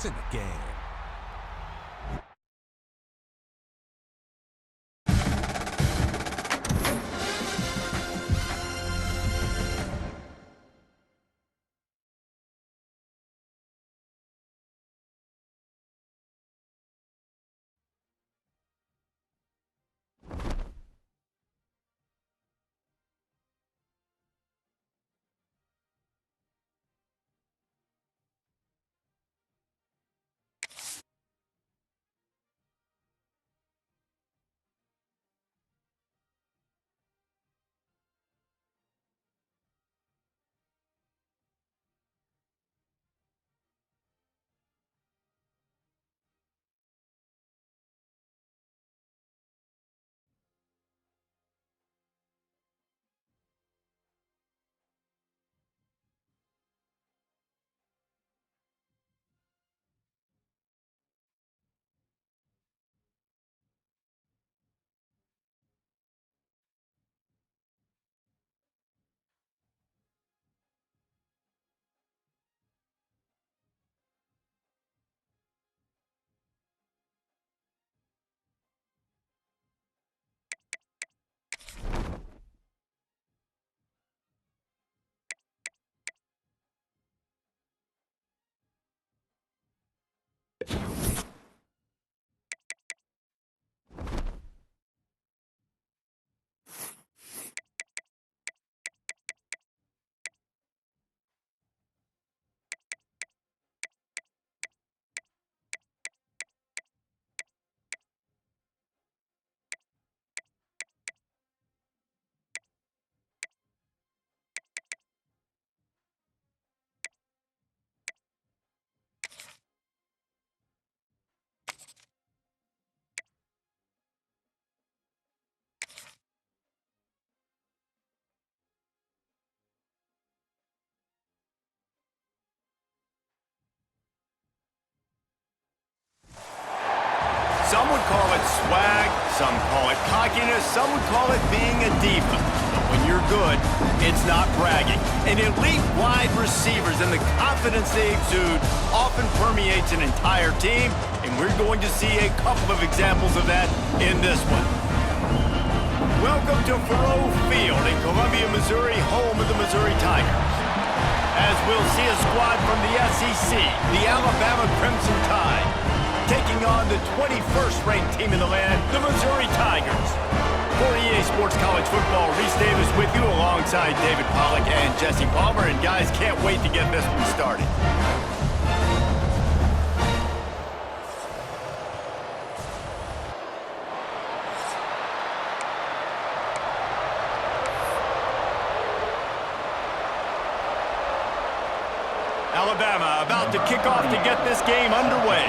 in the game. Some would call it swag, some call it cockiness, some would call it being a diva. But when you're good, it's not bragging. And elite wide receivers and the confidence they exude often permeates an entire team, and we're going to see a couple of examples of that in this one. Welcome to Faurot Field in Columbia, Missouri, home of the Missouri Tigers. As we'll see a squad from the SEC, the Alabama Crimson Tide, taking on the 21st ranked team in the land, the Missouri Tigers. For EA Sports College Football, Reese Davis with you alongside David Pollack and Jesse Palmer. And guys, can't wait to get this one started. Alabama about to kick off to get this game underway.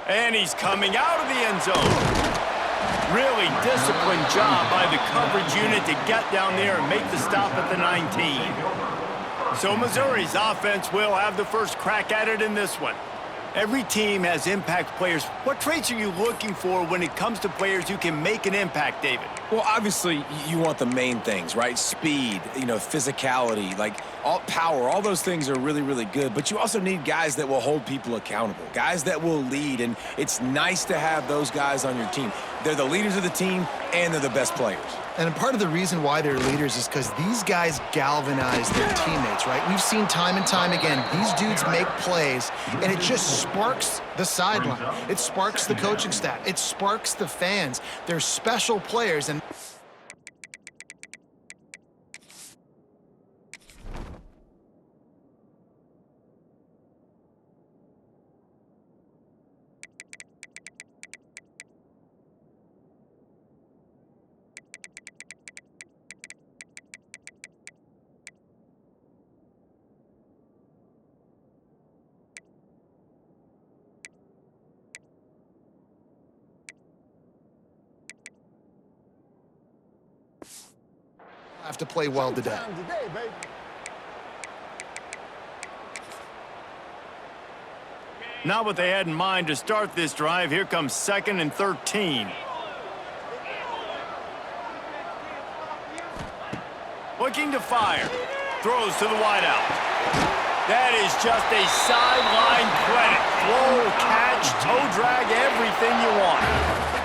And he's coming out of the end zone. Really disciplined job by the coverage unit to get down there and make the stop at the 19. So Missouri's offense will have the first crack at it in this one. Every team has impact players. What traits are you looking for when it comes to players who can make an impact, David? Well, obviously, you want the main things, right? Speed, physicality, all power, all those things are really, really good. But you also need guys that will hold people accountable, guys that will lead. And it's nice to have those guys on your team. They're the leaders of the team, and they're the best players. And part of the reason why they're leaders is because these guys galvanize their teammates, right? We've seen time and time again, these dudes make plays, and it just sparks the sideline. It sparks the coaching staff. It sparks the fans. They're special players. And have to play well today. Not what they had in mind to start this drive. Here comes 2nd and 13. looking to fire. Throws to the wideout. That is just a sideline credit. Throw, catch, toe drag, everything you want.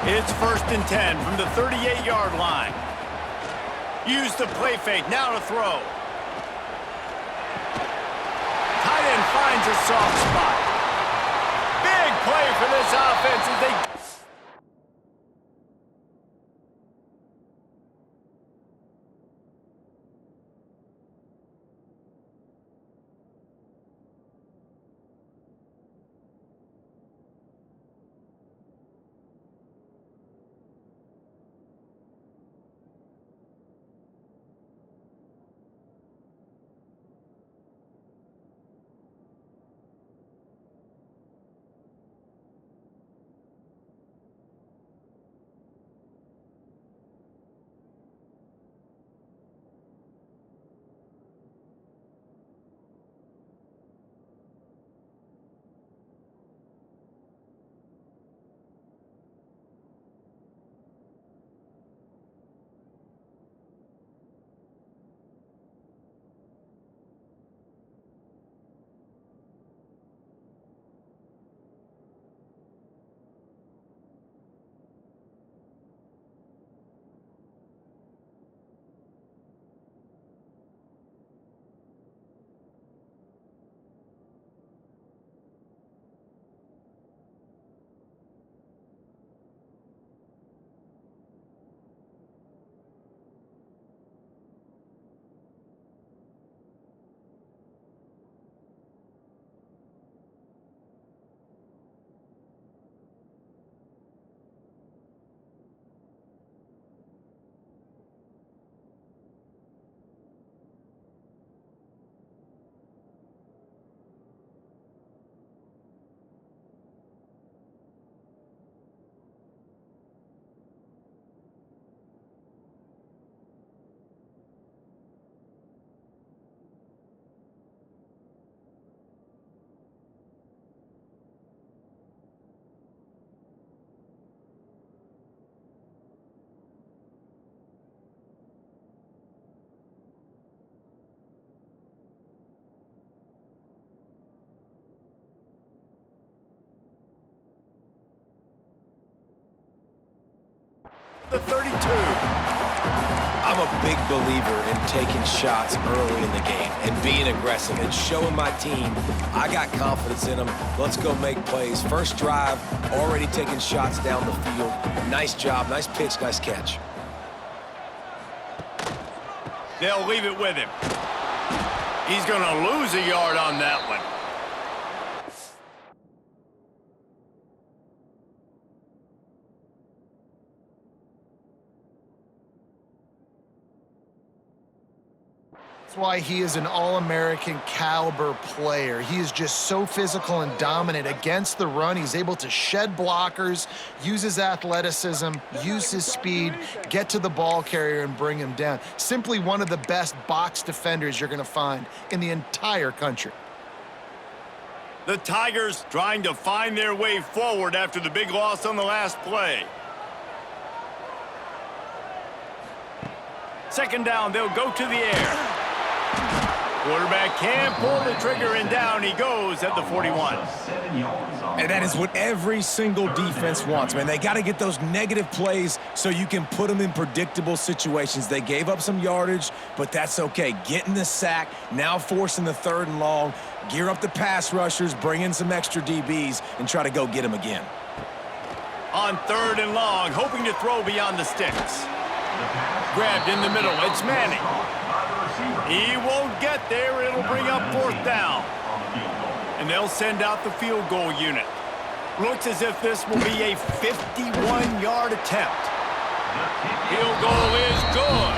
It's 1st and 10 from the 38-yard line. Use the play fake, now to throw. Tight end finds a soft spot. Big play for this offense as they... The 32. I'm a big believer in taking shots early in the game and being aggressive and showing my team I got confidence in them. Let's go make plays. First drive, already taking shots down the field. Nice job, nice pitch, nice catch. They'll leave it with him. He's going to lose a yard on that one. That's why he is an All-American caliber player. He is just so physical and dominant against the run. He's able to shed blockers, use his athleticism, use his speed, get to the ball carrier and bring him down. Simply one of the best box defenders you're going to find in the entire country. The Tigers trying to find their way forward after the big loss on the last play. Second down, they'll go to the air. Quarterback can't pull the trigger, and down he goes at the 41. And that is what every single defense wants, man. They got to get those negative plays so you can put them in predictable situations. They gave up some yardage, but that's okay. Getting the sack, now forcing the 3rd and long, gear up the pass rushers, bring in some extra DBs, and try to go get them again. On 3rd and long, hoping to throw beyond the sticks. Grabbed in the middle, it's Manning. He won't get there, it'll bring up 4th down. And they'll send out the field goal unit. Looks as if this will be a 51-yard attempt. Field goal is good.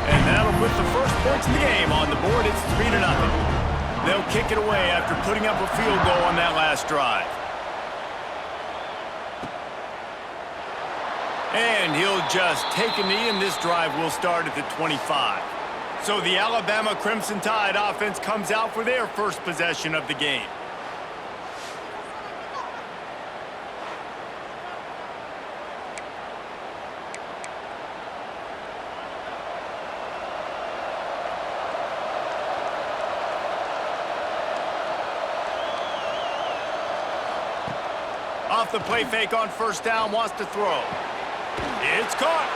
And that'll put the first points of the game on the board. It's 3-0. They'll kick it away after putting up a field goal on that last drive. And he'll just take a knee, and this drive will start at the 25. So the Alabama Crimson Tide offense comes out for their first possession of the game. Off the play fake on first down, wants to throw. It's caught.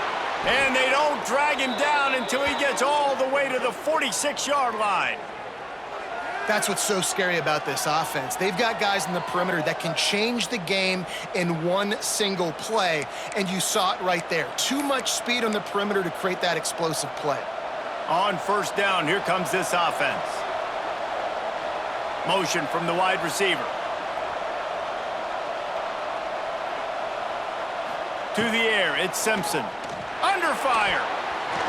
And they don't drag him down until he gets all the way to the 46-yard line. That's what's so scary about this offense. They've got guys in the perimeter that can change the game in one single play, and you saw it right there. Too much speed on the perimeter to create that explosive play. On first down, here comes this offense. Motion from the wide receiver. To the air, it's Simpson. Under fire.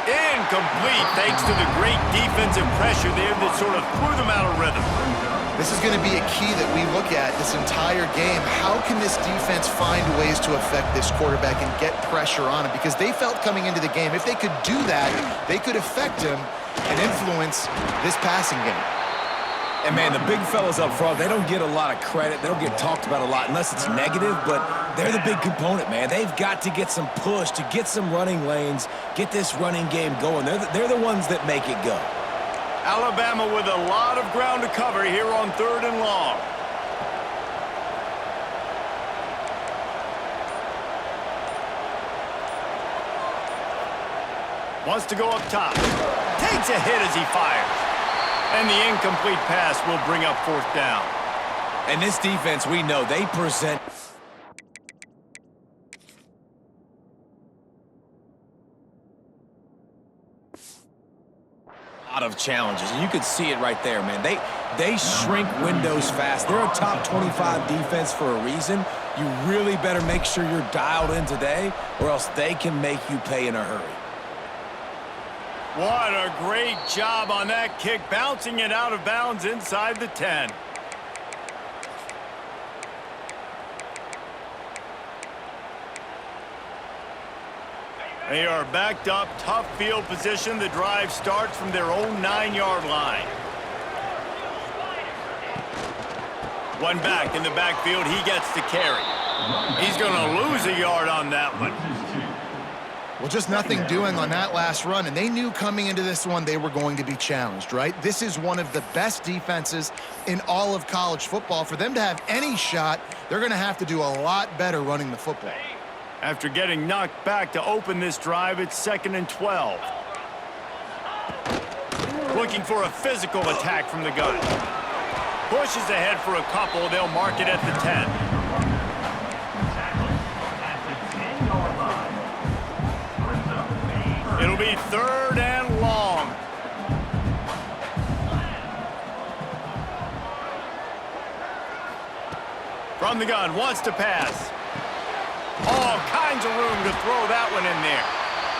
Incomplete, thanks to the great defensive pressure there that sort of threw them out of rhythm. This is going to be a key that we look at this entire game. How can this defense find ways to affect this quarterback and get pressure on him? Because they felt coming into the game, if they could do that, they could affect him and influence this passing game. And, man, the big fellas up front, they don't get a lot of credit. They don't get talked about a lot unless it's negative, but they're the big component, man. They've got to get some push, to get some running lanes, get this running game going. They're the ones that make it go. Alabama with a lot of ground to cover here on 3rd and long. Wants to go up top. Takes a hit as he fires. And the incomplete pass will bring up 4th down. And this defense, we know, they present a lot of challenges. And you could see it right there, man. They shrink windows fast. They're a top 25 defense for a reason. You really better make sure you're dialed in today, or else they can make you pay in a hurry. What a great job on that kick, bouncing it out of bounds inside the 10. They are backed up, tough field position. The drive starts from their own 9-yard line. One back in the backfield, he gets to carry. He's going to lose a yard on that one. Well, just nothing doing on that last run, and they knew coming into this one they were going to be challenged, right? This is one of the best defenses in all of college football. For them to have any shot, they're going to have to do a lot better running the football. After getting knocked back to open this drive, it's 2nd and 12. Looking for a physical attack from the gun. Pushes ahead for a couple. They'll mark it at the 10. It'll be 3rd and long. From the gun, wants to pass. All kinds of room to throw that one in there.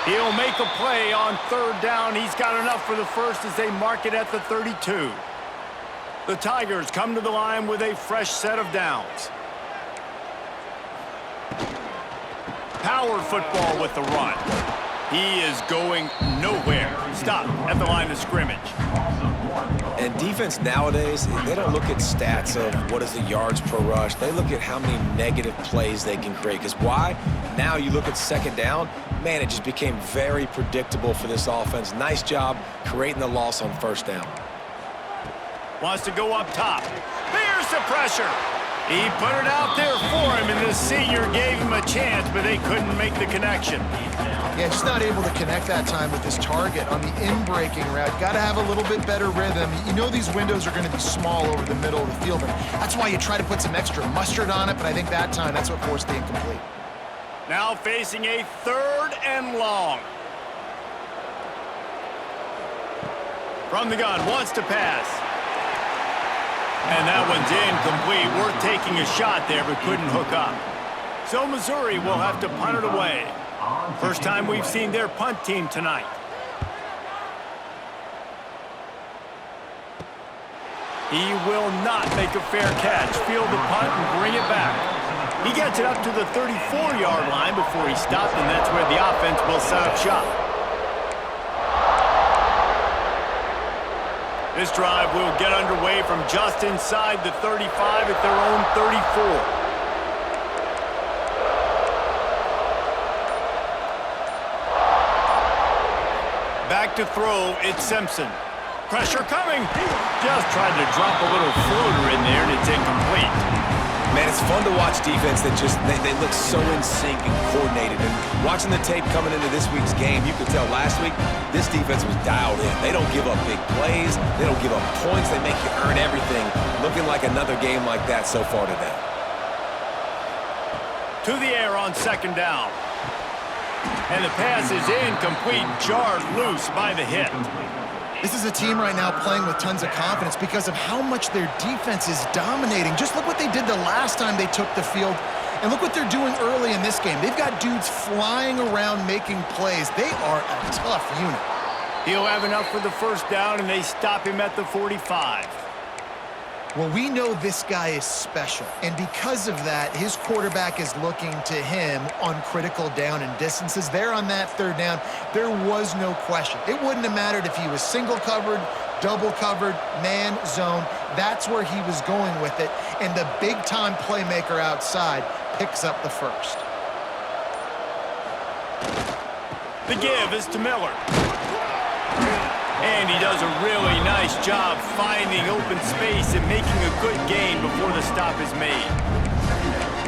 He'll make a play on 3rd down. He's got enough for the first as they mark it at the 32. The Tigers come to the line with a fresh set of downs. Power football with the run. He is going nowhere. Stop at the line of scrimmage. And defense nowadays, they don't look at stats of what is the yards per rush. They look at how many negative plays they can create. Because why? Now you look at 2nd down, man, it just became very predictable for this offense. Nice job creating the loss on 1st down. Wants to go up top. There's the pressure. He put it out there for him, and the senior gave him a chance, but they couldn't make the connection. Yeah, just not able to connect that time with his target on the in-breaking route. Got to have a little bit better rhythm. You know these windows are going to be small over the middle of the field, and that's why you try to put some extra mustard on it, but I think that time that's what forced the incomplete. Now facing a 3rd and long. From the gun, wants to pass. And that one's incomplete. Worth taking a shot there, but couldn't hook up. So Missouri will have to punt it away. First time we've seen their punt team tonight. He will not make a fair catch. Field the punt and bring it back. He gets it up to the 34-yard line before he stopped, and that's where the offense will set up shop. This drive will get underway from just inside the 35 at their own 34. Back to throw, it's Simpson. Pressure coming. Just tried to drop a little floater in there, and it's incomplete. Man, it's It's fun to watch defense that just, they look so in sync and coordinated. And watching the tape coming into this week's game, you could tell last week, this defense was dialed in. They don't give up big plays. They don't give up points. They make you earn everything. Looking like another game like that so far today. To the air on second down. And the pass is incomplete, jarred loose by the hit. This is a team right now playing with tons of confidence because of how much their defense is dominating. Just look what they did the last time they took the field, and look what they're doing early in this game. They've got dudes flying around making plays. They are a tough unit. He'll have enough for the first down, and they stop him at the 45. Well, we know this guy is special, and because of that, his quarterback is looking to him on critical down and distances. There on that third down, there was no question. It wouldn't have mattered if he was single covered, double covered, man, zone. That's where he was going with it, and the big-time playmaker outside picks up the first. The give is to Miller. And he does a really nice job finding open space and making a good gain before the stop is made.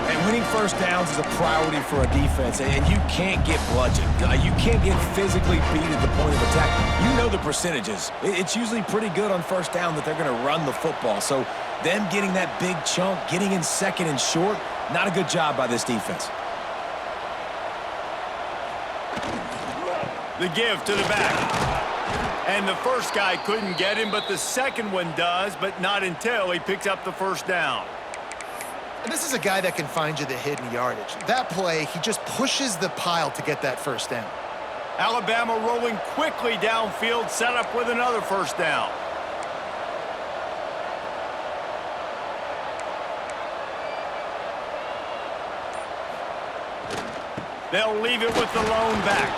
And winning first downs is a priority for a defense, and you can't get bludgeoned. You can't get physically beat at the point of attack. You know the percentages. It's usually pretty good on first down that they're going to run the football. So them getting that big chunk, getting in second and short, not a good job by this defense. The give to the back. And the first guy couldn't get him, but the second one does, but not until he picks up the first down. And this is a guy that can find you the hidden yardage. That play, he just pushes the pile to get that first down. Alabama rolling quickly downfield, set up with another first down. They'll leave it with the lone back.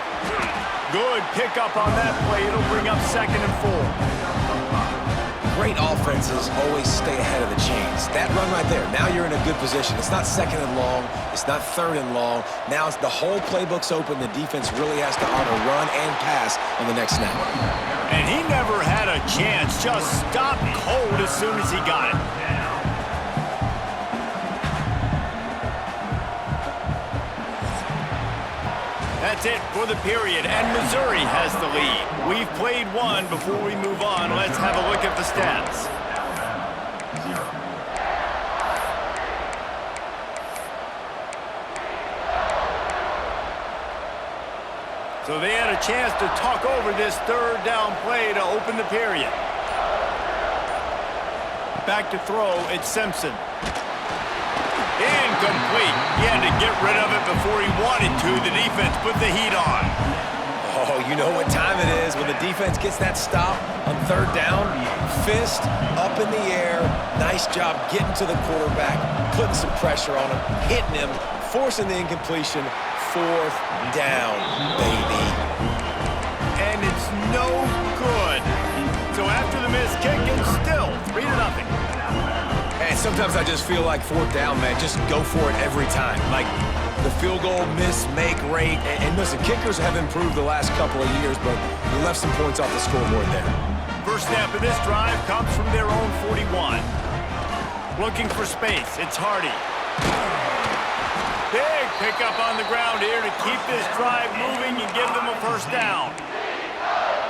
Good pickup on that play. It'll bring up 2nd and 4. Great offenses always stay ahead of the chains. That run right there, now you're in a good position. It's not 2nd and long. It's not 3rd and long. Now it's the whole playbook's open. The defense really has to honor run and pass on the next snap. And he never had a chance. Just stopped cold as soon as he got it. That's it for the period, and Missouri has the lead. We've played one. Before we move on, let's have a look at the stats. So they had a chance to talk over this third down play to open the period. Back to throw, it's Simpson. Incomplete. He had to get rid of it before he wanted to. The defense put the heat on. Oh, you know what time it is when the defense gets that stop on third down. Fist up in the air. Nice job getting to the quarterback, putting some pressure on him, hitting him, forcing the incompletion. 4th down, baby. And it's no good. So after the missed kick, it's still 3-0. And sometimes I just feel like 4th down, man, just go for it every time. Like the field goal miss-make rate. And listen, kickers have improved the last couple of years, but we left some points off the scoreboard there. First snap of this drive comes from their own 41. Looking for space, it's Hardy. Big pickup on the ground here to keep this drive moving and give them a first down.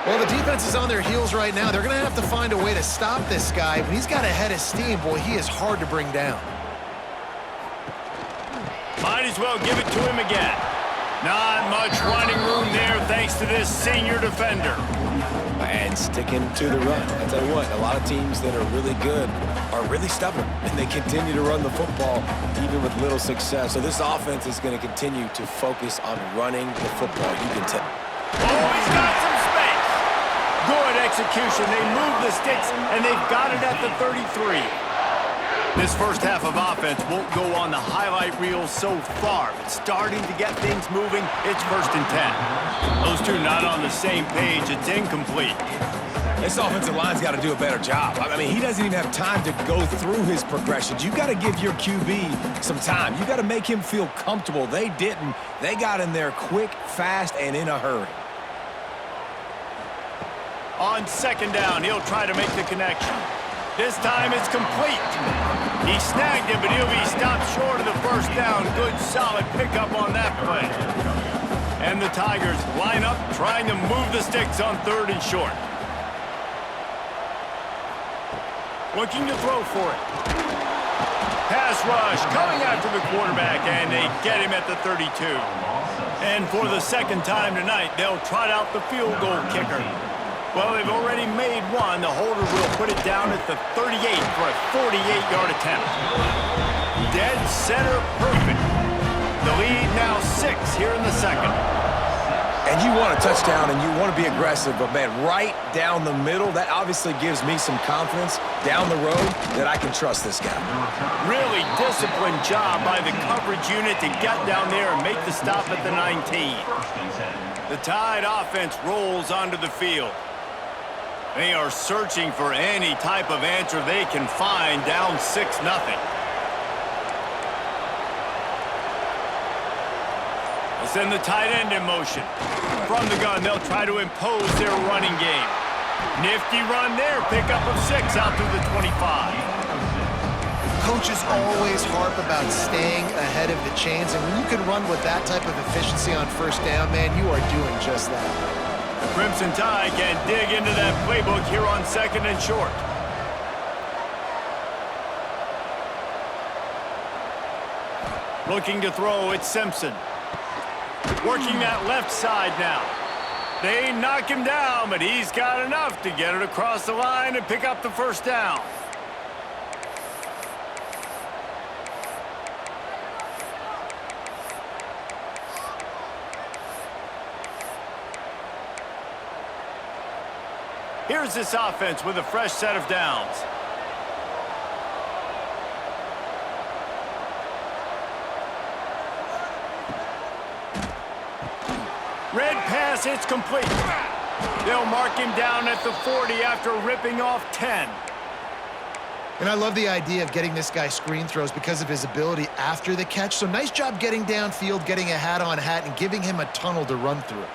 Well, the defense is on their heels right now. They're going to have to find a way to stop this guy. When he's got a head of steam, boy, he is hard to bring down. Might as well give it to him again. Not much running room there thanks to this senior defender. And sticking to the run. I tell you what, a lot of teams that are really good are really stubborn, and they continue to run the football even with little success. So this offense is going to continue to focus on running the football. You can tell. Oh, he's got some space. Good execution. They move the sticks, and they've got it at the 33. This first half of offense won't go on the highlight reel so far, but starting to get things moving. It's 1st and 10. Those two not on the same page. It's incomplete. This offensive line's got to do a better job. I mean, he doesn't even have time to go through his progressions. You got to give your QB some time. You got to make him feel comfortable. They didn't. They got in there quick, fast, and in a hurry. On 2nd down, he'll try to make the connection. This time it's complete. He snagged it, but he'll be stopped short of the first down. Good, solid pickup on that play. And the Tigers line up, trying to move the sticks on 3rd and short. Looking to throw for it. Pass rush coming after the quarterback, and they get him at the 32. And for the second time tonight, they'll trot out the field goal kicker. Well, they've already made one. The holder will put it down at the 38 for a 48-yard attempt. Dead center perfect. The lead now 6 here in the second. And you want a touchdown and you want to be aggressive, but man, right down the middle, that obviously gives me some confidence down the road that I can trust this guy. Really disciplined job by the coverage unit to get down there and make the stop at the 19. The Tide offense rolls onto the field. They are searching for any type of answer they can find, down 6-0. Send the tight end in motion. From the gun, they'll try to impose their running game. Nifty run there, pickup of 6 out to the 25. Coaches always harp about staying ahead of the chains, and when you can run with that type of efficiency on 1st down, man, you are doing just that. The Crimson Tide can dig into that playbook here on 2nd and short. Looking to throw, it's Simpson. Working that left side now. They knock him down, but he's got enough to get it across the line and pick up the 1st down. Here's this offense with a fresh set of downs. Red pass, it's complete. They'll mark him down at the 40 after ripping off 10. And I love the idea of getting this guy screen throws because of his ability after the catch. So nice job getting downfield, getting a hat-on-hat, and giving him a tunnel to run through.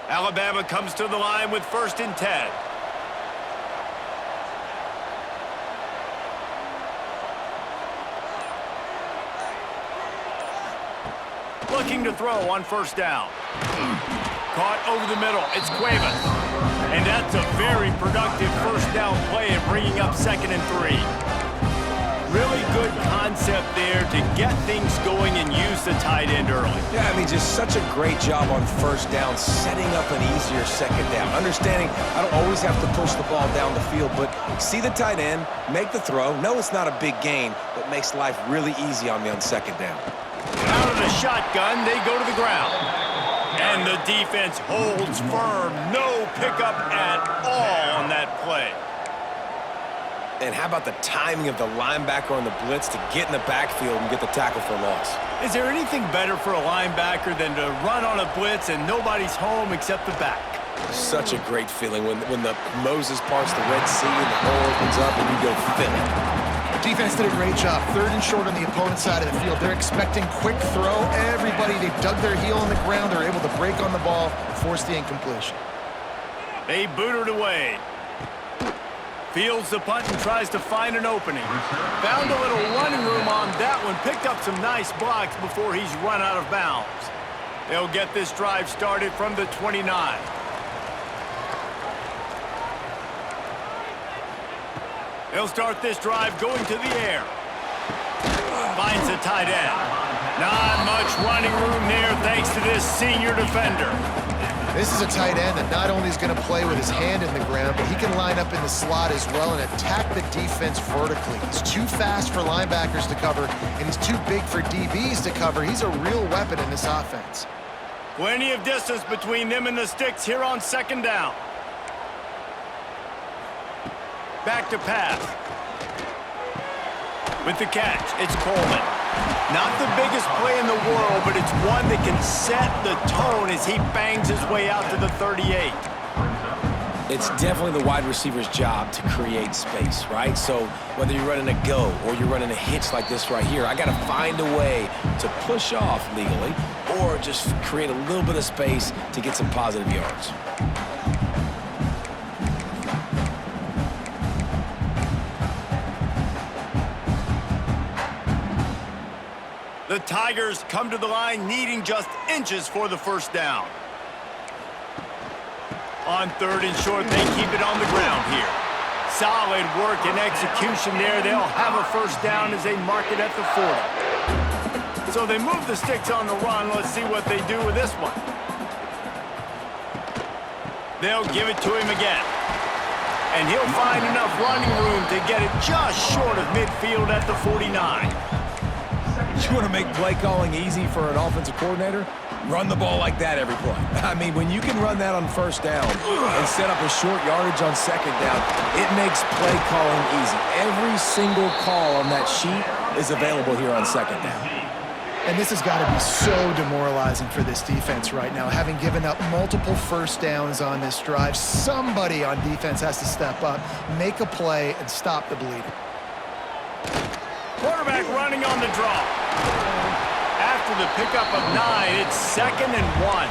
Alabama comes to the line with 1st and 10. Looking to throw on 1st down. Caught over the middle. It's Cuevas. And that's a very productive 1st down play and bringing up 2nd and 3. Really good concept there to get things going and use the tight end early. Yeah, I mean, just such a great job on 1st down, setting up an easier 2nd down. Understanding I don't always have to push the ball down the field, but see the tight end, make the throw. No, it's not a big gain, but makes life really easy on me on 2nd down. Out of the shotgun, they go to the ground. And the defense holds firm. No pickup at all on that play. And how about the timing of the linebacker on the blitz to get in the backfield and get the tackle for loss? Is there anything better for a linebacker than to run on a blitz and nobody's home except the back? Such a great feeling when the Moses parts the Red Sea and the hole opens up and you go fill it. Defense did a great job. 3rd and short on the opponent's side of the field. They're expecting quick throw. Everybody, they dug their heel on the ground. They're able to break on the ball, force the incompletion. They boot it away. Fields the punt and tries to find an opening. Found a little running room on that one. Picked up some nice blocks before he's run out of bounds. They'll get this drive started from the 29. They'll start this drive going to the air. Finds the tight end. Not much running room there thanks to this senior defender. This is a tight end that not only is going to play with his hand in the ground, but he can line up in the slot as well and attack the defense vertically. He's too fast for linebackers to cover, and he's too big for DBs to cover. He's a real weapon in this offense. Plenty of distance between them and the sticks here on 2nd down. Back to pass. With the catch, it's Coleman. Not the biggest play in the world, but it's one that can set the tone as he bangs his way out to the 38. It's definitely the wide receiver's job to create space, right? So whether you're running a go or you're running a hitch like this right here, I got to find a way to push off legally or just create a little bit of space to get some positive yards. The Tigers come to the line needing just inches for the first down. On 3rd and short, they keep it on the ground here. Solid work and execution there. They'll have a first down as they mark it at the 40. So they move the sticks on the run. Let's see what they do with this one. They'll give it to him again. And he'll find enough running room to get it just short of midfield at the 49. You want to make play calling easy for an offensive coordinator? Run the ball like that every play. I mean, when you can run that on first down and set up a short yardage on second down, it makes play calling easy. Every single call on that sheet is available here on second down. And this has got to be so demoralizing for this defense right now. Having given up multiple first downs on this drive, somebody on defense has to step up, make a play, and stop the bleeding. Quarterback running on the draw. After the pickup of 9, it's 2nd and 1.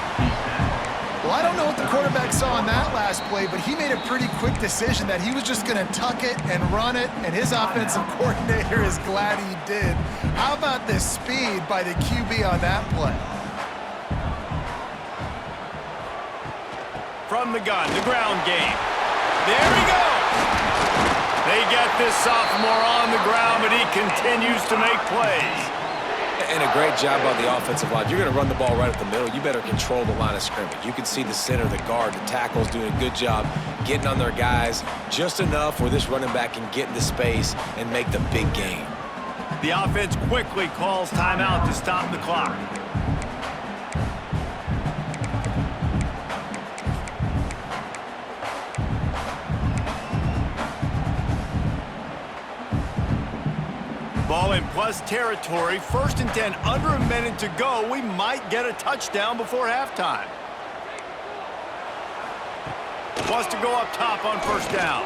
Well, I don't know what the quarterback saw on that last play, but he made a pretty quick decision that he was just going to tuck it and run it, and his offensive coordinator is glad he did. How about the speed by the QB on that play? From the gun, the ground game. There he goes. They get this sophomore on the ground, but he continues to make plays. And a great job on the offensive line. You're going to run the ball right up the middle. You better control the line of scrimmage. You can see the center, the guard, the tackles doing a good job getting on their guys just enough where this running back can get into space and make the big game. The offense quickly calls timeout to stop the clock. Ball in plus territory, 1st and 10, under a minute to go. We might get a touchdown before halftime. Wants to go up top on first down.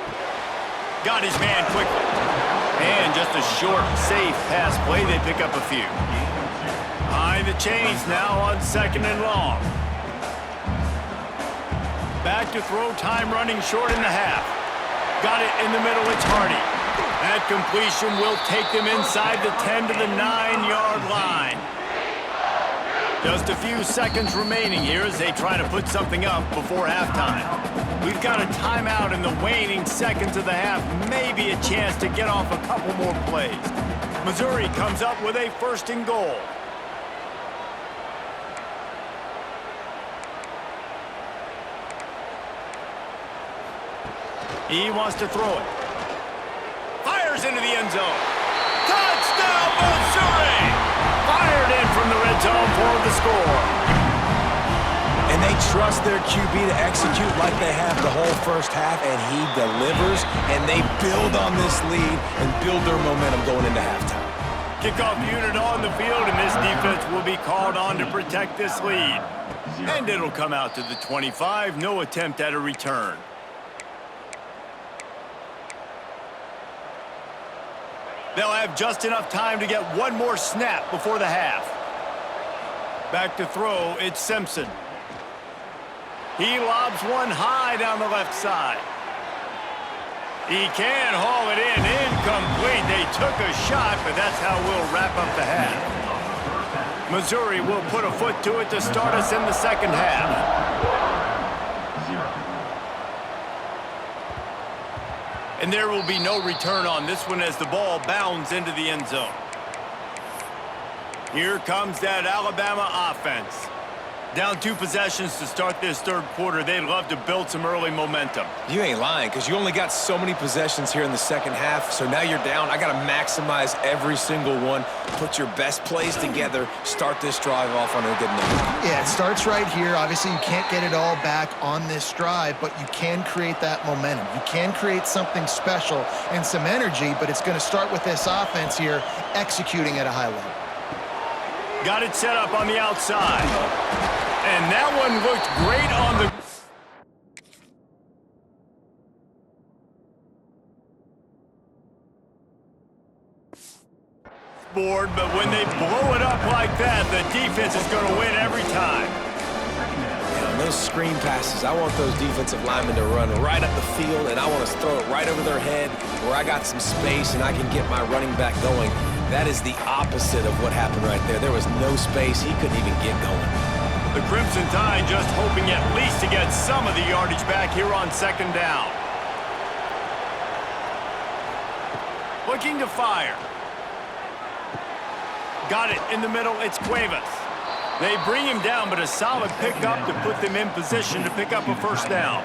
Got his man quickly. And just a short, safe pass play. They pick up a few. Behind the chains now on 2nd and long. Back to throw, time running short in the half. Got it in the middle, it's Hardy. That completion will take them inside the 10 to the 9-yard line. Just a few seconds remaining here as they try to put something up before halftime. We've got a timeout in the waning seconds of the half, maybe a chance to get off a couple more plays. Missouri comes up with a 1st and goal. He wants to throw it. Fires into the end zone. Touchdown, Missouri! Fired in from the red zone for the score. And they trust their QB to execute like they have the whole first half, and he delivers, and they build on this lead and build their momentum going into halftime. Kickoff unit on the field, and this defense will be called on to protect this lead. And it'll come out to the 25. No attempt at a return. They'll have just enough time to get one more snap before the half. Back to throw, it's Simpson. He lobs one high down the left side. He can haul it in, incomplete. They took a shot, but that's how we'll wrap up the half. Missouri will put a foot to it to start us in the second half. And there will be no return on this one as the ball bounds into the end zone. Here comes that Alabama offense. Down 2 possessions to start this 3rd quarter. They'd love to build some early momentum. You ain't lying, because you only got so many possessions here in the second half, so now you're down. I got to maximize every single one, put your best plays together, start this drive off on a good note. Yeah, it starts right here. Obviously, you can't get it all back on this drive, but you can create that momentum. You can create something special and some energy, but it's going to start with this offense here executing at a high level. Got it set up on the outside. And that one looked great on the... board, but when they blow it up like that, the defense is going to win every time. On those screen passes, I want those defensive linemen to run right up the field, and I want to throw it right over their head where I got some space and I can get my running back going. That is the opposite of what happened right there. There was no space. He couldn't even get going. The Crimson Tide just hoping at least to get some of the yardage back here on second down. Looking to fire. Got it in the middle. It's Cuevas. They bring him down, but a solid pickup to put them in position to pick up a first down.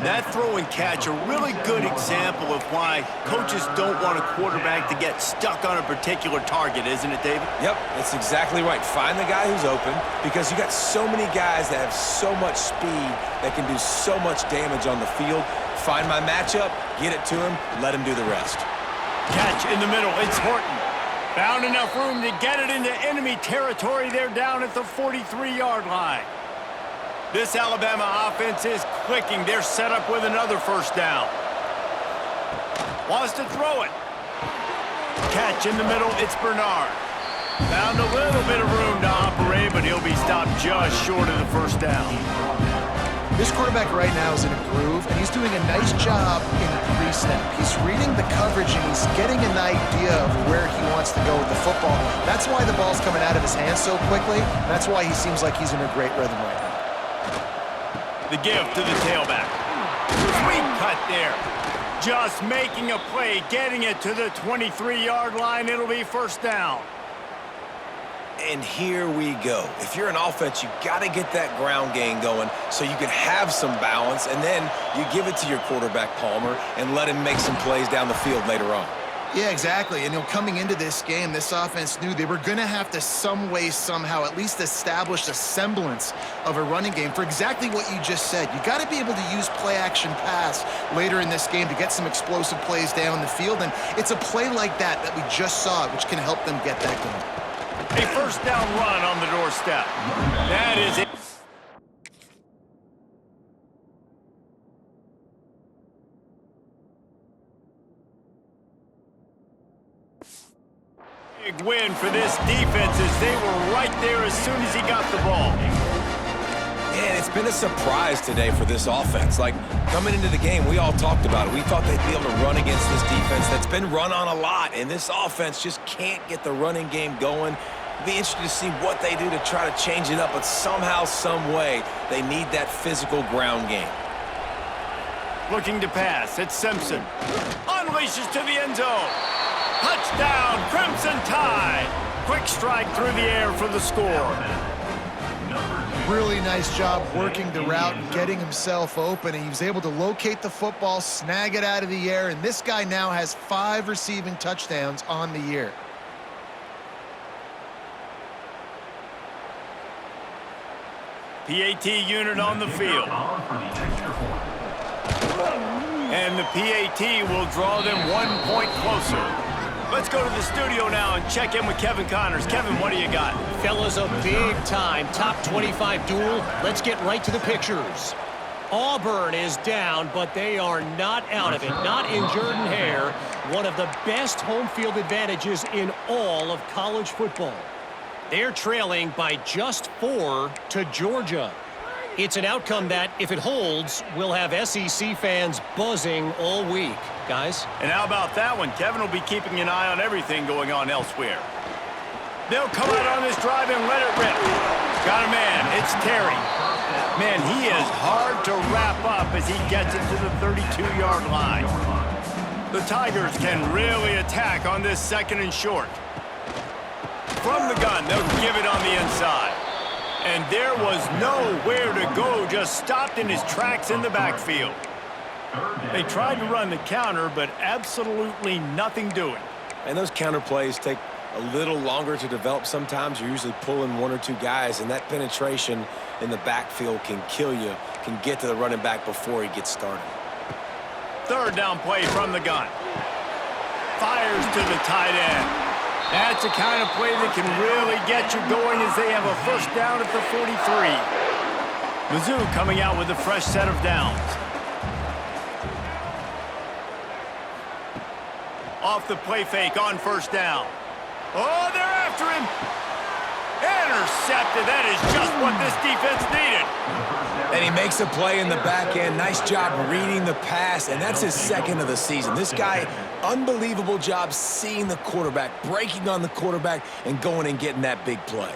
That throw and catch, a really good example of why coaches don't want a quarterback to get stuck on a particular target, isn't it, David? Yep, that's exactly right. Find the guy who's open, because you got so many guys that have so much speed that can do so much damage on the field. Find my matchup, get it to him, let him do the rest. Catch in the middle. It's Horton. Found enough room to get it into enemy territory. They're down at the 43-yard line. This Alabama offense is clicking. They're set up with another first down. Wants to throw it. Catch in the middle. It's Bernard. Found a little bit of room to operate, but he'll be stopped just short of the first down. This quarterback right now is in a groove, and he's doing a nice job in pre-snap. He's reading the coverage, and he's getting an idea of where he wants to go with the football. That's why the ball's coming out of his hands so quickly. That's why he seems like he's in a great rhythm right now. The give to the tailback. Sweet cut there. Just making a play, getting it to the 23-yard line. It'll be first down. And here we go. If you're an offense, you got to get that ground game going so you can have some balance, and then you give it to your quarterback, Palmer, and let him make some plays down the field later on. Yeah, exactly. And coming into this game, this offense knew they were going to have to some way, somehow, at least establish a semblance of a running game for exactly what you just said. You got to be able to use play-action pass later in this game to get some explosive plays down the field, and it's a play like that we just saw, which can help them get that going. A first down run on the doorstep. That is it. Big win for this defense as they were right there as soon as he got the ball. And it's been a surprise today for this offense. Like, coming into the game, we all talked about it. We thought they'd be able to run against this defense that's been run on a lot, and this offense just can't get the running game going. Be interested to see what they do to try to change it up, but somehow, some way, they need that physical ground game. Looking to pass. It's Simpson. Unleashes to the end zone. Touchdown, Crimson Tide. Quick strike through the air for the score. Really nice job working the route and getting himself open. And he was able to locate the football, snag it out of the air, and this guy now has 5 receiving touchdowns on the year. PAT unit on the field. And the PAT will draw them 1 point closer. Let's go to the studio now and check in with Kevin Connors. Kevin, what do you got? Fellas, a big-time top 25 duel. Let's get right to the pictures. Auburn is down, but they are not out of it. Not in Jordan-Hare, one of the best home field advantages in all of college football. They're trailing by just 4 to Georgia. It's an outcome that, if it holds, will have SEC fans buzzing all week. Guys? And how about that one? Kevin will be keeping an eye on everything going on elsewhere. They'll come out on this drive and let it rip. Got a man. It's Terry. Man, he is hard to wrap up as he gets it to the 32-yard line. The Tigers can really attack on this second and short. From the gun, they'll give it on the inside. And there was nowhere to go, just stopped in his tracks in the backfield. They tried to run the counter, but absolutely nothing doing. And those counter plays take a little longer to develop sometimes. You're usually pulling 1 or 2 guys, and that penetration in the backfield can kill you, can get to the running back before he gets started. Third down play from the gun. Fires to the tight end. That's the kind of play that can really get you going as they have a first down at the 43. Mizzou coming out with a fresh set of downs. Off the play fake on first down. Oh, they're after him. Intercepted. That is just what this defense needed. And he makes a play in the back end. Nice job reading the pass, and that's his second of the season. This guy, unbelievable job seeing the quarterback, breaking on the quarterback, and going and getting that big play.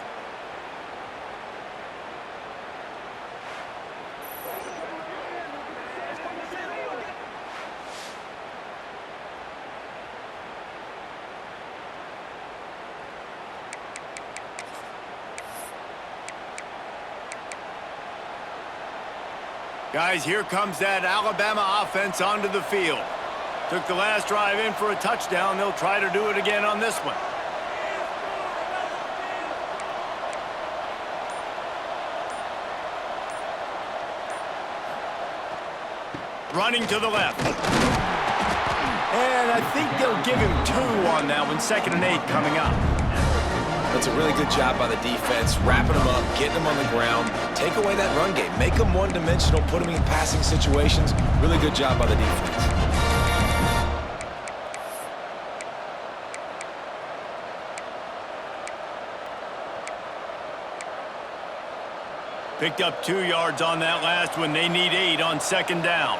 Guys, here comes that Alabama offense onto the field. Took the last drive in for a touchdown. They'll try to do it again on this one. Running to the left. And I think they'll give him 2 on that one. 2nd and 8 coming up. That's a really good job by the defense, wrapping them up, getting them on the ground, take away that run game, make them one-dimensional, put them in passing situations. Really good job by the defense. Picked up 2 yards on that last one. They need 8 on 2nd down.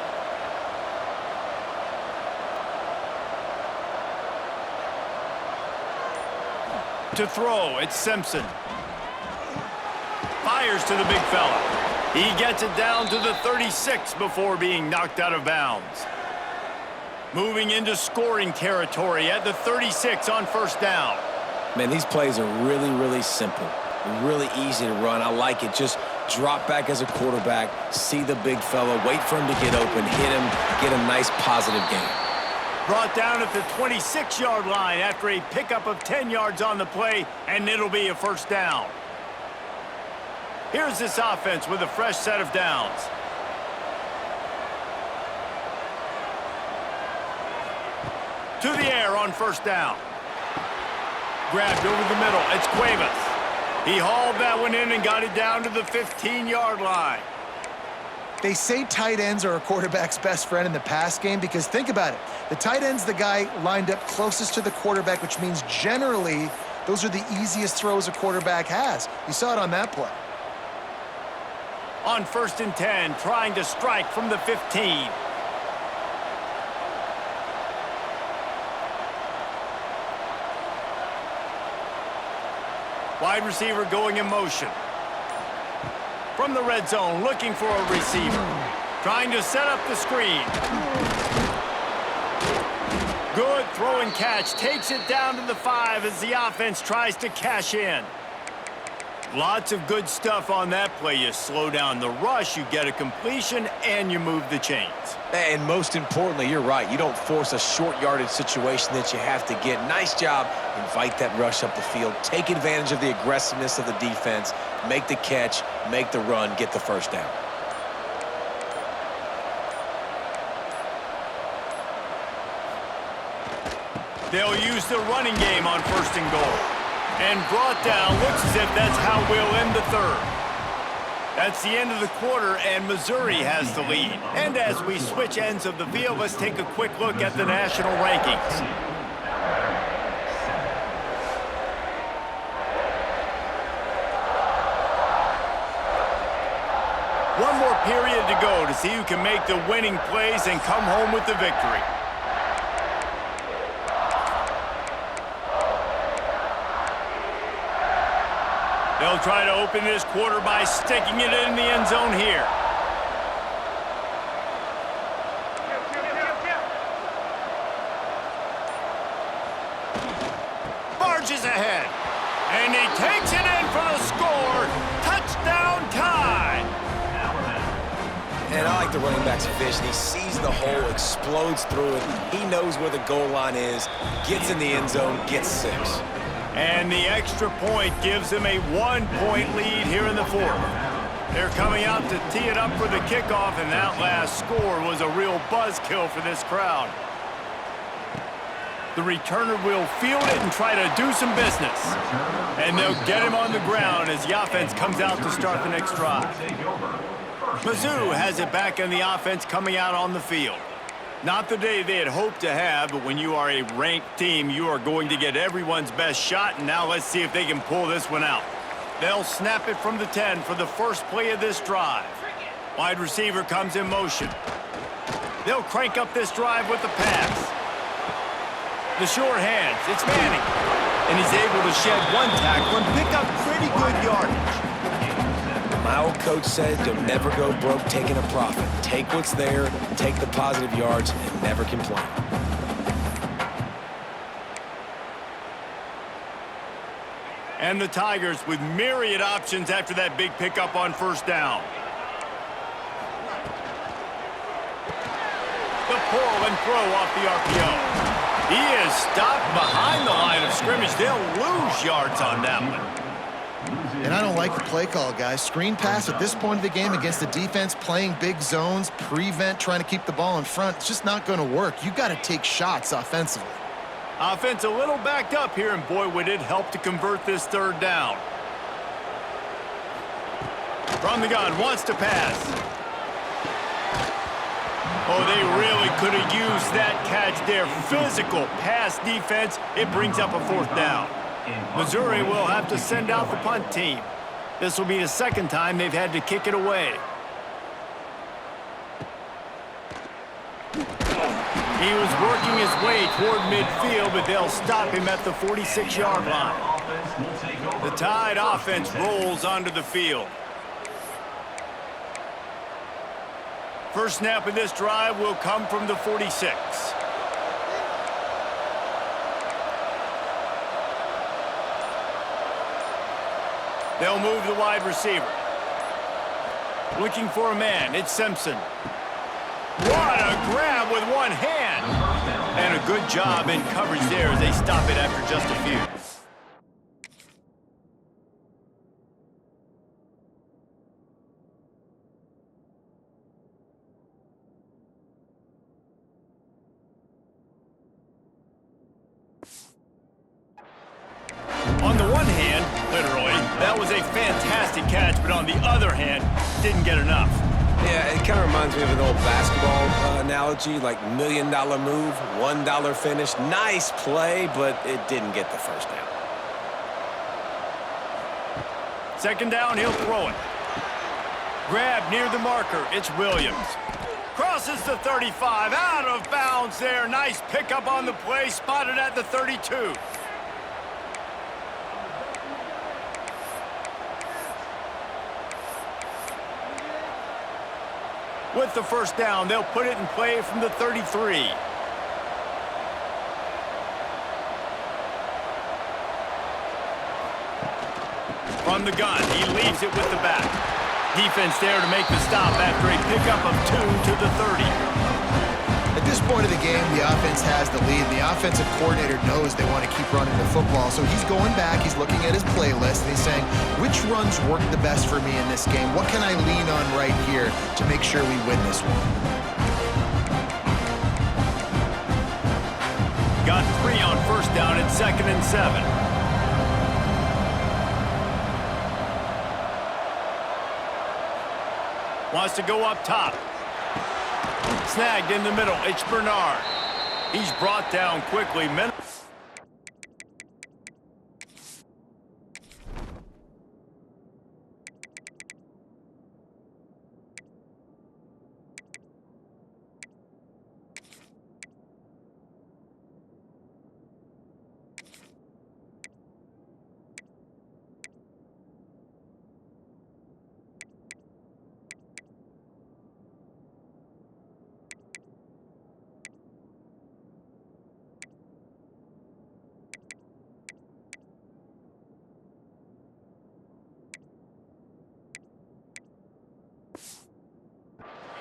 To throw, it's Simpson. Fires to the big fella. He gets it down to the 36 before being knocked out of bounds. Moving into scoring territory at the 36 on 1st down. Man, these plays are really, really simple. Really easy to run. I like it. Just drop back as a quarterback, see the big fella, wait for him to get open, hit him, get a nice positive gain. Brought down at the 26-yard line after a pickup of 10 yards on the play, and it'll be a 1st down. Here's this offense with a fresh set of downs. To the air on 1st down. Grabbed over the middle. It's Cuevas. He hauled that one in and got it down to the 15-yard line. They say tight ends are a quarterback's best friend in the pass game because think about it. The tight end's the guy lined up closest to the quarterback, which means generally those are the easiest throws a quarterback has. You saw it on that play. On 1st and 10, trying to strike from the 15. Wide receiver going in motion. From the red zone, looking for a receiver. Trying to set up the screen. Good throw and catch. Takes it down to the 5 as the offense tries to cash in. Lots of good stuff on that play. You slow down the rush, you get a completion, and you move the chains. And most importantly, you're right. You don't force a short yardage situation that you have to get. Nice job. Invite that rush up the field. Take advantage of the aggressiveness of the defense. Make the catch, make the run, get the 1st down. They'll use the running game on 1st and goal. And brought down. Looks as if that's how we'll end the 3rd. That's the end of the quarter, and Missouri has the lead. And as we switch ends of the field, let's take a quick look at the national rankings. One more period to go to see who can make the winning plays and come home with the victory. They'll try to open this quarter by sticking it in the end zone here. Barges ahead. And he takes it in for the score. Touchdown tie. And I like the running back's vision. He sees the hole, explodes through it. He knows where the goal line is, gets in the end zone, gets 6. And the extra point gives them a 1-point lead here in the 4th. They're coming out to tee it up for the kickoff, and that last score was a real buzzkill for this crowd. The returner will field it and try to do some business. And they'll get him on the ground as the offense comes out to start the next drive. Mizzou has it back in the offense coming out on the field. Not the day they had hoped to have, but when you are a ranked team, you are going to get everyone's best shot, and now let's see if they can pull this one out. They'll snap it from the 10 for the first play of this drive. Wide receiver comes in motion. They'll crank up this drive with the pass. The short hands, it's Manning. And he's able to shed one tackle and pick up pretty good yardage. My old coach said you'll never go broke taking a profit. Take what's there, take the positive yards, and never complain. And the Tigers with myriad options after that big pickup on first down. The pull and throw off the RPO. He is stopped behind the line of scrimmage. They'll lose yards on that one. And I don't like the play call, guys. Screen pass at this point of the game against the defense, playing big zones, prevent, trying to keep the ball in front. It's just not going to work. You've got to take shots offensively. Offense a little backed up here, and boy, would it help to convert this third down. From the gun, wants to pass. Oh, they really could have used that catch there. Physical pass defense. It brings up a fourth down. Missouri will have to send out the punt team. This will be the second time they've had to kick it away. He was working his way toward midfield, but they'll stop him at the 46-yard line. The Tide offense rolls onto the field. First snap of this drive will come from the 46. They'll move the wide receiver. Looking for a man, it's Simpson. What a grab with one hand! And a good job in coverage there as they stop it after just a few. On the one hand, literally, that was a fantastic catch, but on the other hand, didn't get enough. Yeah, it kind of reminds me of an old basketball analogy, like $1 million move, $1 finish. Nice play, but it didn't get the first down. Second down, he'll throw it. Grab near the marker, it's Williams. Crosses the 35, out of bounds there. Nice pickup on the play, spotted at the 32. With the first down, they'll put it in play from the 33. From the gun, he leaves it with the back. Defense there to make the stop after a pickup of 2 to the 30. At this point of the game, the offense has the lead, and the offensive coordinator knows they want to keep running the football. So he's going back, he's looking at his playlist, and he's saying, which runs work the best for me in this game? What can I lean on right here to make sure we win this one? Got 3 on first down at 2nd and 7. Wants to go up top. Snagged in the middle. It's Bernard. He's brought down quickly.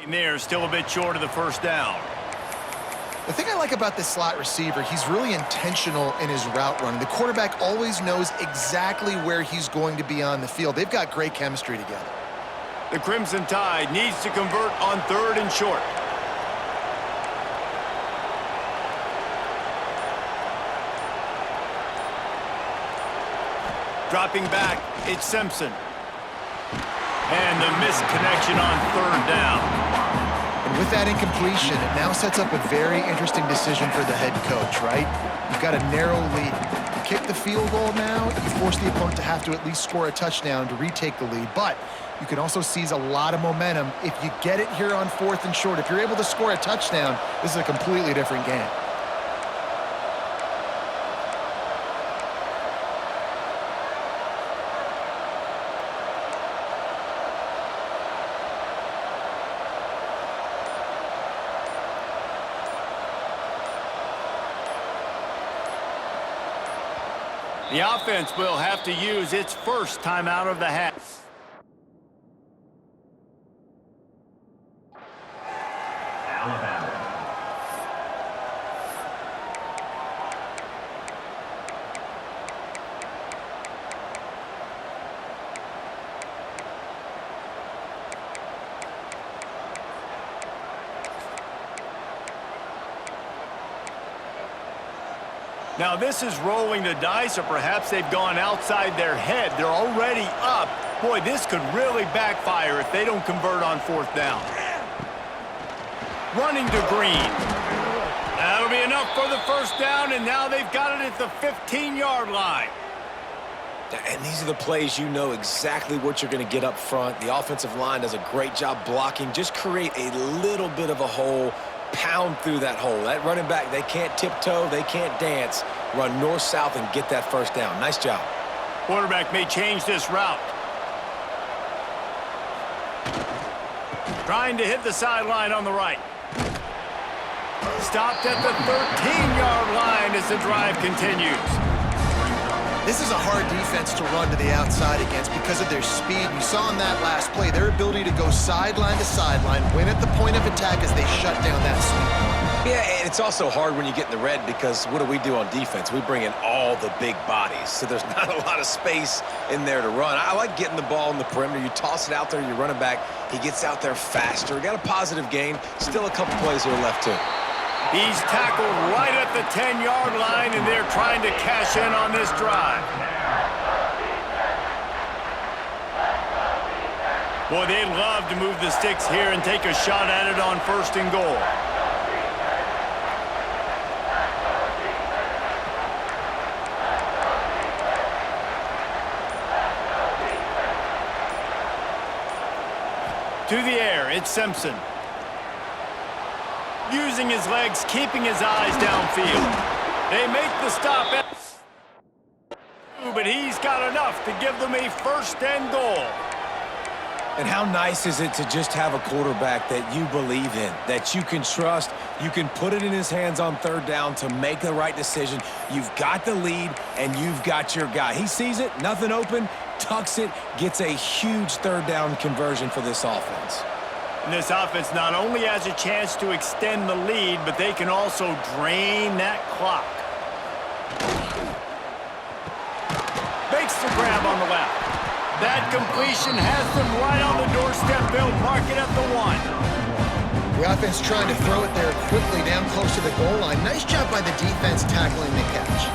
There, still a bit short of the first down. The thing I like about this slot receiver, he's really intentional in his route running. The quarterback always knows exactly where he's going to be on the field. They've got great chemistry together. The Crimson Tide needs to convert on 3rd and short. Dropping back, it's Simpson. And the missed connection on 3rd down. And with that incompletion, it now sets up a very interesting decision for the head coach, right? You've got a narrow lead. You kick the field goal now, you force the opponent to have to at least score a touchdown to retake the lead. But you can also seize a lot of momentum if you get it here on 4th and short. If you're able to score a touchdown, this is a completely different game. The offense will have to use its first time out of the half. Now this is rolling the dice, or perhaps they've gone outside their head. They're already up. Boy, this could really backfire if they don't convert on 4th down. Running to Green. That'll be enough for the first down, and now they've got it at the 15-yard line. And these are the plays you know exactly what you're going to get up front. The offensive line does a great job blocking. Just create a little bit of a hole. Pound through that hole. That running back, they can't tiptoe, they can't dance. Run north-south and get that first down. Nice job. Quarterback may change this route. Trying to hit the sideline on the right. Stopped at the 13-yard line as the drive continues. This is a hard defense to run to the outside against because of their speed. You saw in that last play their ability to go sideline to sideline, win at the point of attack as they shut down that sweep. Yeah, and it's also hard when you get in the red because what do we do on defense? We bring in all the big bodies, so there's not a lot of space in there to run. I like getting the ball in the perimeter. You toss it out there, your running back, he gets out there faster. Got a positive gain. Still a couple plays here left too. He's tackled right at the 10-yard line, and they're trying to cash in on this drive. Boy, they'd love to move the sticks here and take a shot at it on 1st and goal. To the air, it's Simpson. Using his legs, keeping his eyes downfield. They make the stop, but he's got enough to give them a 1st and goal. And how nice is it to just have a quarterback that you believe in, that you can trust, you can put it in his hands on 3rd down to make the right decision. You've got the lead, and you've got your guy. He sees it, nothing open, tucks it, gets a huge 3rd down conversion for this offense. And this offense not only has a chance to extend the lead, but they can also drain that clock. Makes the grab on the left. That completion has them right on the doorstep. They'll mark it at the 1. The offense trying to throw it there quickly down close to the goal line. Nice job by the defense tackling the catch.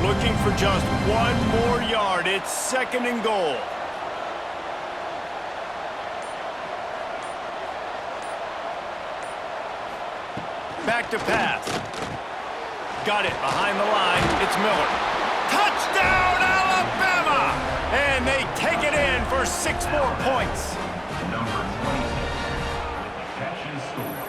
Looking for just 1 more yard. It's 2nd and goal. Back to pass. Got it behind the line. It's Miller. Touchdown, Alabama! And they take it in for 6 more points. Number 26 with the catch and score.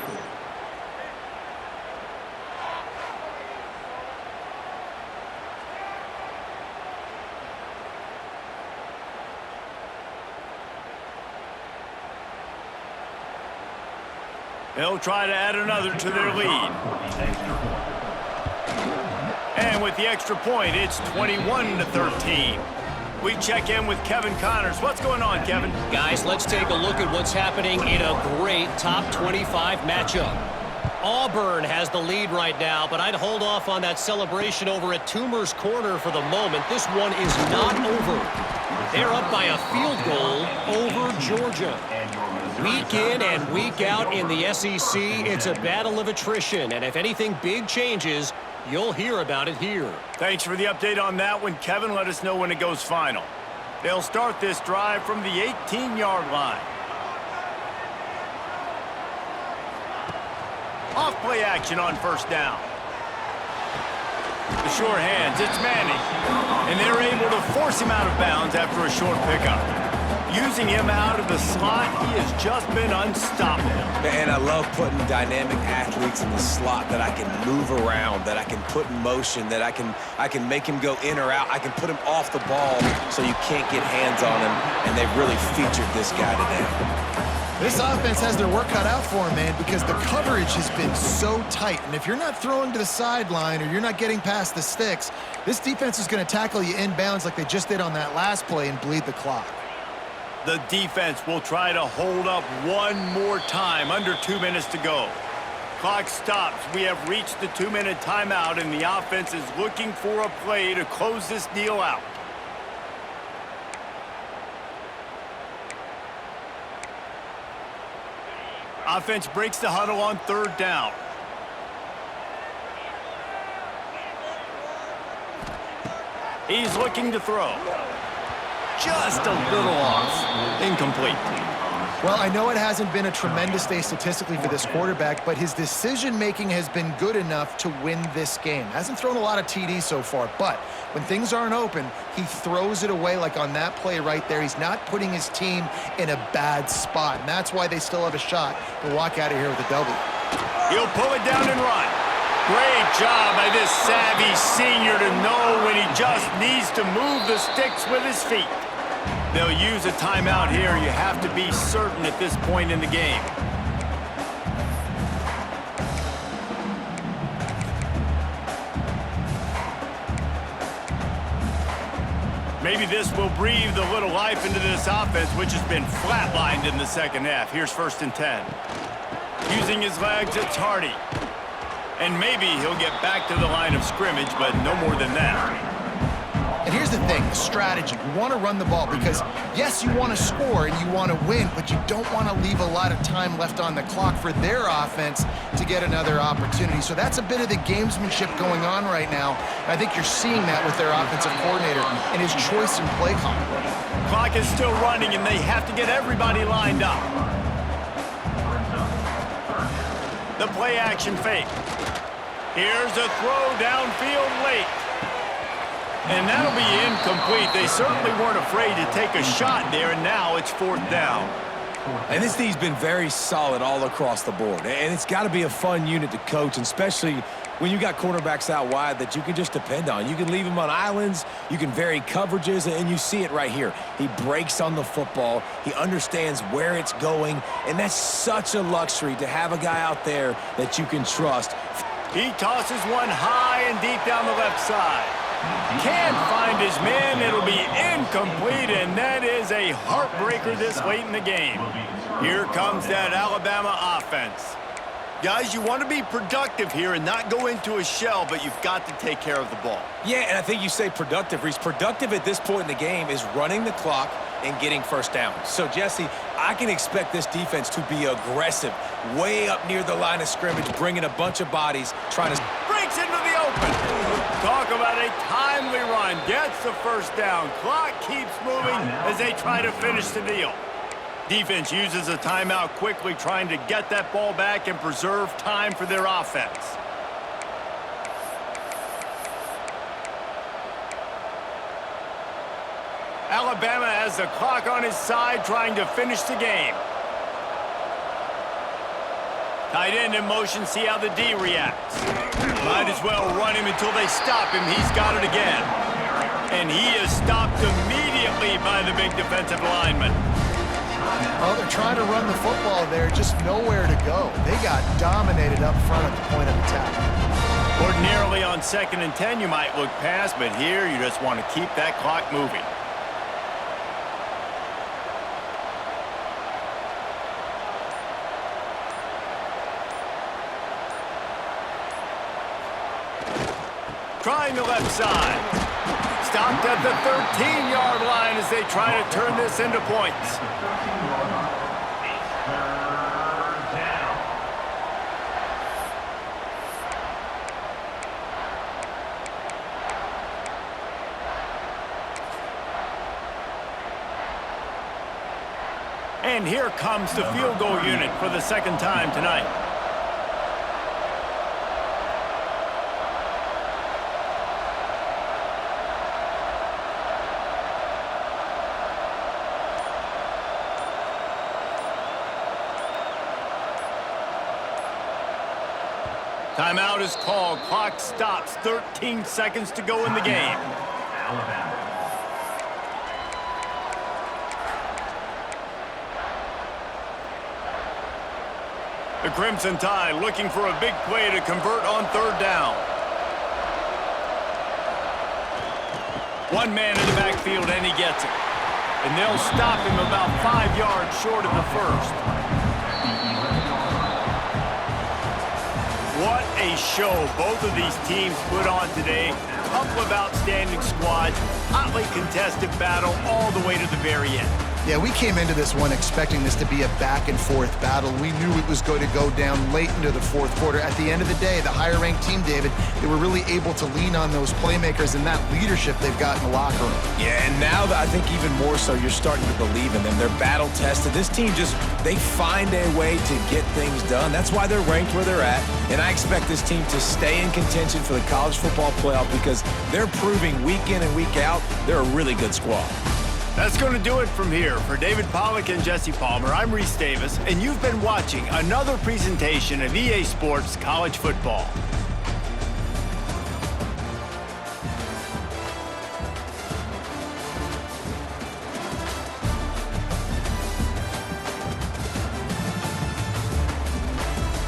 They'll try to add another to their lead. And with the extra point, it's 21-13. We check in with Kevin Connors. What's going on, Kevin? Guys, let's take a look at what's happening in a great top 25 matchup. Auburn has the lead right now, but I'd hold off on that celebration over at Toomer's Corner for the moment. This one is not over. They're up by a field goal over Georgia. Week in and week out in the SEC, it's a battle of attrition, and if anything big changes, you'll hear about it here. Thanks for the update on that one, Kevin. Let us know when it goes final. They'll start this drive from the 18-yard line. Off play action on first down. The sure hands, it's Manning. And they're able to force him out of bounds after a short pickup. Using him out of the slot, he has just been unstoppable. And I love putting dynamic athletes in the slot that I can move around, that I can put in motion, that I can make him go in or out. I can put him off the ball so you can't get hands on him, and they've really featured this guy today. This offense has their work cut out for them, man, because the coverage has been so tight. And if you're not throwing to the sideline or you're not getting past the sticks, this defense is going to tackle you inbounds like they just did on that last play and bleed the clock. The defense will try to hold up one more time. Under 2 minutes to go. Clock stops. We have reached the 2-minute timeout, and the offense is looking for a play to close this deal out. Offense breaks the huddle on third down. He's looking to throw. Just a little off. Incomplete. Well, I know it hasn't been a tremendous day statistically for this quarterback, but his decision-making has been good enough to win this game. Hasn't thrown a lot of TDs so far, but when things aren't open, he throws it away like on that play right there. He's not putting his team in a bad spot, and that's why they still have a shot to walk out of here with a W. He'll pull it down and run. Great job by this savvy senior to know when he just needs to move the sticks with his feet. They'll use a timeout here. You have to be certain at this point in the game. Maybe this will breathe a little life into this offense, which has been flatlined in the second half. Here's 1st and 10. Using his legs, it's Hardy. And maybe he'll get back to the line of scrimmage, but no more than that. And here's the thing, the strategy. You want to run the ball because, yes, you want to score and you want to win, but you don't want to leave a lot of time left on the clock for their offense to get another opportunity. So that's a bit of the gamesmanship going on right now. And I think you're seeing that with their offensive coordinator and his choice in play call. Clock is still running, and they have to get everybody lined up. The play action fake. Here's a throw downfield late. And that'll be incomplete. They certainly weren't afraid to take a shot there, and now it's 4th down. And this team's been very solid all across the board. And it's got to be a fun unit to coach, and especially when you got cornerbacks out wide that you can just depend on. You can leave them on islands, you can vary coverages, and you see it right here. He breaks on the football, he understands where it's going, and that's such a luxury to have a guy out there that you can trust. He tosses one high and deep down the left side. Can't find his man. It'll be incomplete, and that is a heartbreaker this late in the game. Here comes that Alabama offense. Guys, you want to be productive here and not go into a shell, but you've got to take care of the ball. Yeah, and I think you say productive, Reese. Productive at this point in the game is running the clock and getting first down. So, Jesse, I can expect this defense to be aggressive, way up near the line of scrimmage, bringing a bunch of bodies, trying to... Breaks into the open. Talk about a timely run. Gets the first down. Clock keeps moving as they try to finish the deal. Defense uses a timeout quickly, trying to get that ball back and preserve time for their offense. Alabama has the clock on his side, trying to finish the game. Tight end in motion, see how the D reacts. Might as well run him until they stop him. He's got it again. And he is stopped immediately by the big defensive lineman. Well, they're trying to run the football there, just nowhere to go. They got dominated up front at the point of attack. Ordinarily on 2nd and 10, you might look past, but here you just want to keep that clock moving. Trying the left side. stopped at the 13-yard line as they try to turn this into points. And here comes the field goal unit for the second time tonight. Timeout is called. Clock stops. 13 seconds to go in the game. Alabama. The Crimson Tide looking for a big play to convert on third down. One man in the backfield, and he gets it. And they'll stop him about 5 yards short of the first. What a show both of these teams put on today. A couple of outstanding squads, hotly contested battle all the way to the very end. Yeah, we came into this one expecting this to be a back-and-forth battle. We knew it was going to go down late into the fourth quarter. At the end of the day, the higher-ranked team, David, they were really able to lean on those playmakers and that leadership they've got in the locker room. Yeah, and now I think even more so, you're starting to believe in them. They're battle-tested. This team they find a way to get things done. That's why they're ranked where they're at. And I expect this team to stay in contention for the college football playoff because they're proving week in and week out they're a really good squad. That's going to do it from here. For David Pollack and Jesse Palmer, I'm Reese Davis, and you've been watching another presentation of EA Sports College Football.